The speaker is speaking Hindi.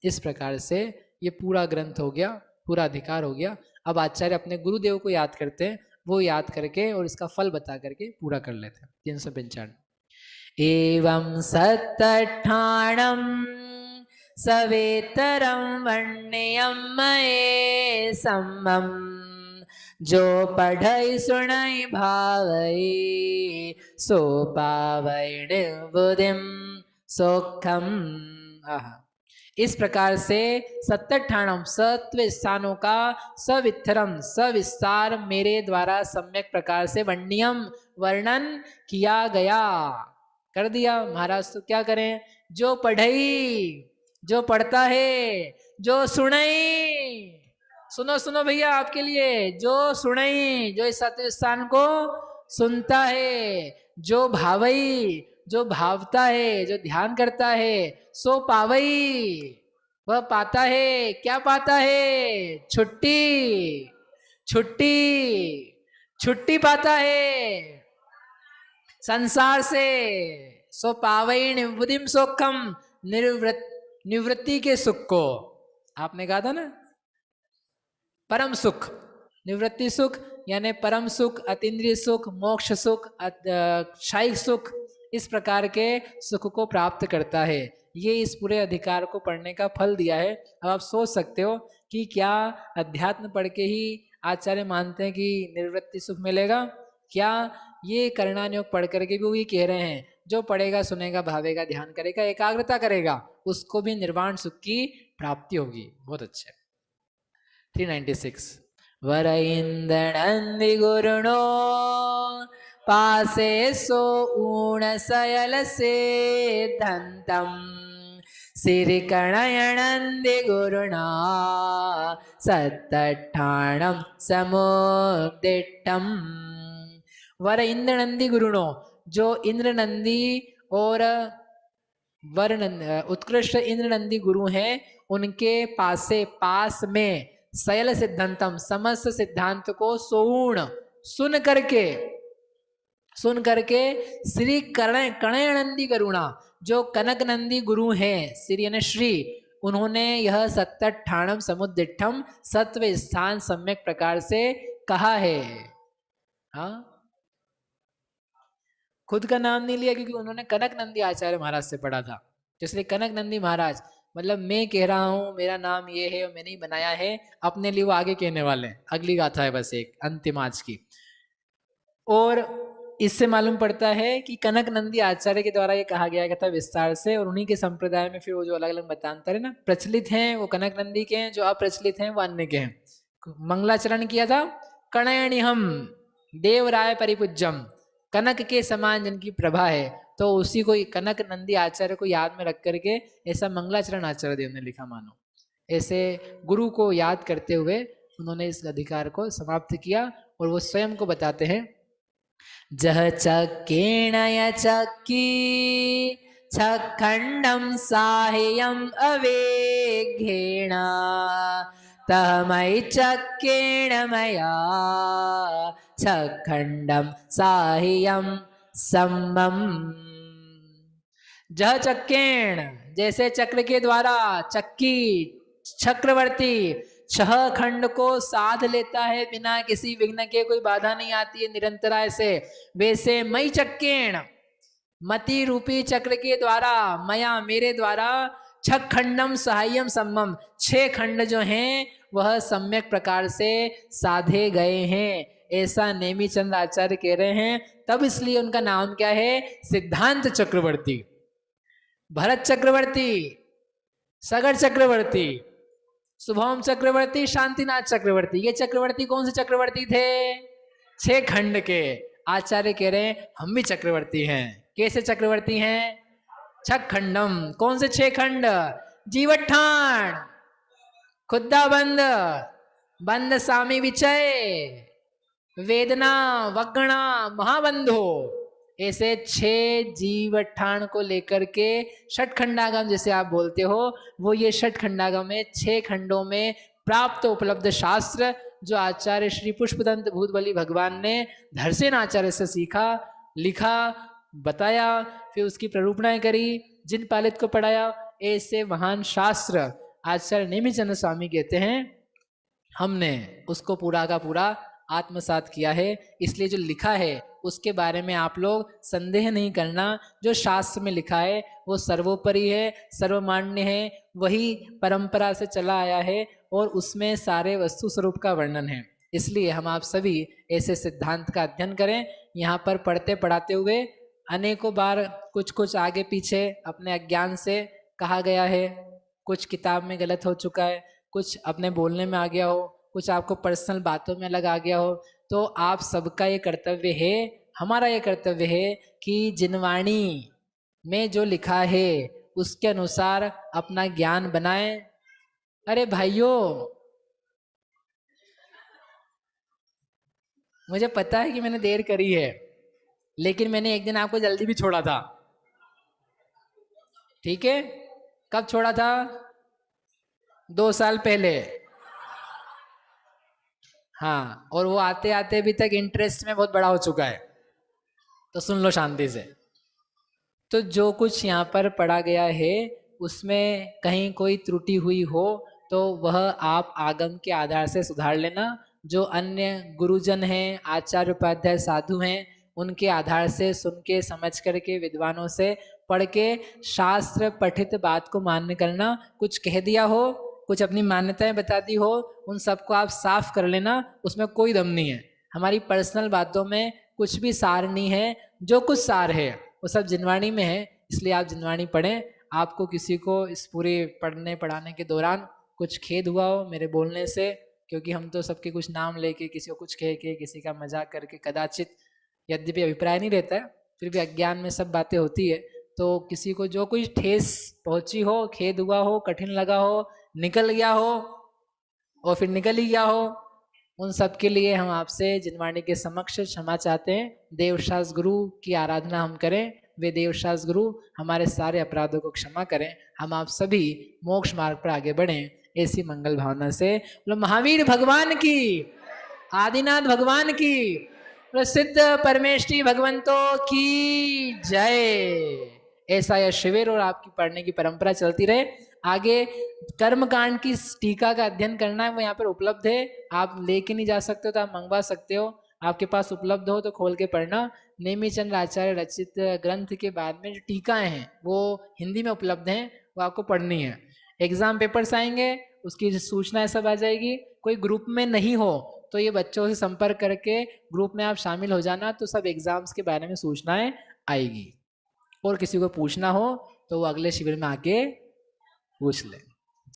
इस प्रकार से ये पूरा ग्रंथ हो गया, पूरा अधिकार हो गया। अब आचार्य अपने गुरुदेव को याद करते हैं, वो याद करके और इसका फल बता करके पूरा कर लेते हैं। 395 एवं सत्तठाणम सवेतरम वर्ण्यम मये सम्मम जो पढ़ई सुनई भावई सो पावई निर्बुधिम सुखम। इस प्रकार से सत्तठाणम सत्व स्थानों का सविस्तरम सविस्तार मेरे द्वारा सम्यक प्रकार से वर्ण्यम वर्णन किया गया, कर दिया। महाराज तो क्या करें, जो पढ़ई, जो पढ़ता है, जो सुनई, सुनो सुनो भैया आपके लिए, जो सुनई, जो इस सत्व स्थान को सुनता है, जो भावई, जो भावता है, जो ध्यान करता है, सो पावई, वह पाता है। क्या पाता है? छुट्टी, छुट्टी, छुट्टी पाता है संसार से। सो पावई निवृत्तिम सुखम, निवृत्ति के सुख को। आपने कहा था ना परम सुख, निवृत्ति सुख यानी परम सुख, अतीन्द्रिय सुख, मोक्ष सुख, शायिक सुख, इस प्रकार के सुख को प्राप्त करता है। ये इस पूरे अधिकार को पढ़ने का फल दिया है। अब आप सोच सकते हो कि क्या अध्यात्म पढ़ के ही आचार्य मानते हैं कि निवृत्ति सुख मिलेगा? क्या ये करणानुयोग पढ़ करके भी वो ये कह रहे हैं जो पढ़ेगा, सुनेगा, भावेगा, ध्यान करेगा, एकाग्रता करेगा, उसको भी निर्वाण सुख की प्राप्ति होगी। बहुत अच्छे। 396 वर इंद्रनंदि गुरुणो पासे सो ऊण सयल से धंतम सिरि कणयनंदि गुरुणा सत्तठाणम समुदिष्टम। वर इंद्रनंदी गुरुणो, जो इंद्रनंदी और उत्कृष्ट इंद्रनंदी गुरु हैं, उनके पासे, पास में, सयल सिद्धांतम, समस्त सिद्धांत को सोऊण, सुन करके श्री कणयनंदी गुरुणा, जो कनक नंदी गुरु हैं, श्री यानी श्री, उन्होंने यह सत्तठाणम समुद्दिष्टम, सत्व स्थान सम्यक प्रकार से कहा है। हाँ, खुद का नाम नहीं लिया क्योंकि उन्होंने कनक नंदी आचार्य महाराज से पढ़ा था। इसलिए कनक नंदी महाराज, मतलब मैं कह रहा हूं मेरा नाम ये है और मैंने ही बनाया है, अपने लिए वो आगे कहने वाले हैं। अगली गाथा है बस एक अंतिम आज की। और इससे मालूम पड़ता है कि कनक नंदी आचार्य के द्वारा ये कहा गया था विस्तार से, और उन्हीं के संप्रदाय में फिर वो जो अलग अलग मतांतर है ना, प्रचलित हैं वो कनक नंदी के हैं, जो अप्रचलित हैं वो अन्य के हैं। मंगलाचरण किया था कणयणि हम देवराय परिपूज्यम, कनक के समान जिनकी प्रभा है, तो उसी को कनक नंदी आचार्य को याद में रख करके ऐसा मंगलाचरण आचार्य देव ने लिखा। मानो ऐसे गुरु को याद करते हुए उन्होंने इस अधिकार को समाप्त किया। और वो स्वयं को बताते हैं, जह चक्केणय चक्की छखंडम साह्यम अवेघेण तमय चक्केण मया छखंडम साह्यम सम्मम। जह चक्केण, जैसे चक्र के द्वारा चक्की चक्रवर्ती 6 खंड को साध लेता है बिना किसी विघ्न के, कोई बाधा नहीं आती है निरंतराय से, वैसे मई चक्केण, मति रूपी चक्र के द्वारा, मया मेरे द्वारा, छखंडम सहायम सम्मम, 6 खंड जो हैं वह सम्यक प्रकार से साधे गए हैं, ऐसा नेमी चंद आचार्य कह रहे हैं। तब इसलिए उनका नाम क्या है? सिद्धांत चक्रवर्ती, भरत चक्रवर्ती, सगर चक्रवर्ती, शुभम चक्रवर्ती, शांतिनाथ चक्रवर्ती। ये चक्रवर्ती कौन से चक्रवर्ती थे? 6 खंड के। आचार्य कह रहे हैं हम भी चक्रवर्ती हैं। कैसे चक्रवर्ती हैं? छखंडम, कौन से 6 खंड? जीवठान, खुद्दा बंद, बंद सामी विचय, वेदना, वगणा, महाबंधो, ऐसे 6 जीवठान को लेकर के षटखंडागम जैसे आप बोलते हो, वो ये षटखंडागम है। 6 खंडों में प्राप्त उपलब्ध शास्त्र जो आचार्य श्री पुष्पदंत भूतबली भगवान ने धरसेन आचार्य से सीखा, लिखा, बताया, फिर उसकी प्ररूपणाएं करी, जिन पालित को पढ़ाया, ऐसे महान शास्त्र आचार्य नेमिचंद स्वामी कहते हैं हमने उसको पूरा का पूरा आत्मसात किया है, इसलिए जो लिखा है उसके बारे में आप लोग संदेह नहीं करना। जो शास्त्र में लिखा है वो सर्वोपरि है, सर्वमान्य है, वही परंपरा से चला आया है और उसमें सारे वस्तु स्वरूप का वर्णन है। इसलिए हम आप सभी ऐसे सिद्धांत का अध्ययन करें। यहाँ पर पढ़ते पढ़ाते हुए अनेकों बार कुछ कुछ आगे पीछे अपने अज्ञान से कहा गया है, कुछ किताब में गलत हो चुका है, कुछ अपने बोलने में आ गया हो, कुछ आपको पर्सनल बातों में अलग आ गया हो, तो आप सबका ये कर्तव्य है, हमारा ये कर्तव्य है कि जिनवाणी में जो लिखा है उसके अनुसार अपना ज्ञान बनाएं। अरे भाइयों, मुझे पता है कि मैंने देर करी है, लेकिन मैंने एक दिन आपको जल्दी भी छोड़ा था, ठीक है? कब छोड़ा था? 2 साल पहले। हाँ, और वो आते आते अभी तक इंटरेस्ट में बहुत बड़ा हो चुका है, तो सुन लो शांति से। तो जो कुछ यहाँ पर पढ़ा गया है उसमें कहीं कोई त्रुटि हुई हो तो वह आप आगम के आधार से सुधार लेना। जो अन्य गुरुजन हैं, आचार्य उपाध्याय साधु हैं, उनके आधार से सुन के समझ करके विद्वानों से पढ़ के शास्त्र पठित बात को मान्य करना। कुछ कह दिया हो, कुछ अपनी मान्यताएं बता दी हो, उन सबको आप साफ कर लेना, उसमें कोई दम नहीं है। हमारी पर्सनल बातों में कुछ भी सार नहीं है, जो कुछ सार है वो सब जिनवाणी में है, इसलिए आप जिनवाणी पढ़ें। आपको किसी को इस पूरे पढ़ने पढ़ाने के दौरान कुछ खेद हुआ हो मेरे बोलने से, क्योंकि हम तो सबके कुछ नाम लेके, किसी को कुछ कह के, किसी का मजाक करके, कदाचित यद्यपि अभिप्राय नहीं रहता है, फिर भी अज्ञान में सब बातें होती है, तो किसी को जो कुछ ठेस पहुंची हो, खेद हुआ हो, कठिन लगा हो, निकल गया हो और फिर निकल ही गया हो, उन सब के लिए हम आपसे जिनवाणी के समक्ष क्षमा चाहते हैं। देवशास्त्र गुरु की आराधना हम करें, वे देवशास्त्र गुरु हमारे सारे अपराधों को क्षमा करें, हम आप सभी मोक्ष मार्ग पर आगे बढ़ें, ऐसी मंगल भावना से। महावीर भगवान की, आदिनाथ भगवान की, प्रसिद्ध परमेष्ठी भगवंतों की जय। ऐसा यह शिविर और आपकी पढ़ने की परंपरा चलती रहे। आगे कर्मकांड की टीका का अध्ययन करना है, वो यहाँ पर उपलब्ध है, आप लेके नहीं जा सकते हो तो आप मंगवा सकते हो, आपके पास उपलब्ध हो तो खोल के पढ़ना। नेमिचंद आचार्य रचित ग्रंथ के बाद में जो टीकाएं हैं वो हिंदी में उपलब्ध हैं, वो आपको पढ़नी है। एग्जाम पेपर्स आएंगे, उसकी सूचना सब आ जाएगी। कोई ग्रुप में नहीं हो तो ये बच्चों से संपर्क करके ग्रुप में आप शामिल हो जाना, तो सब एग्जाम्स के बारे में सूचनाएं आएगी। और किसी को पूछना हो तो वो अगले शिविर में आके पूछ ले।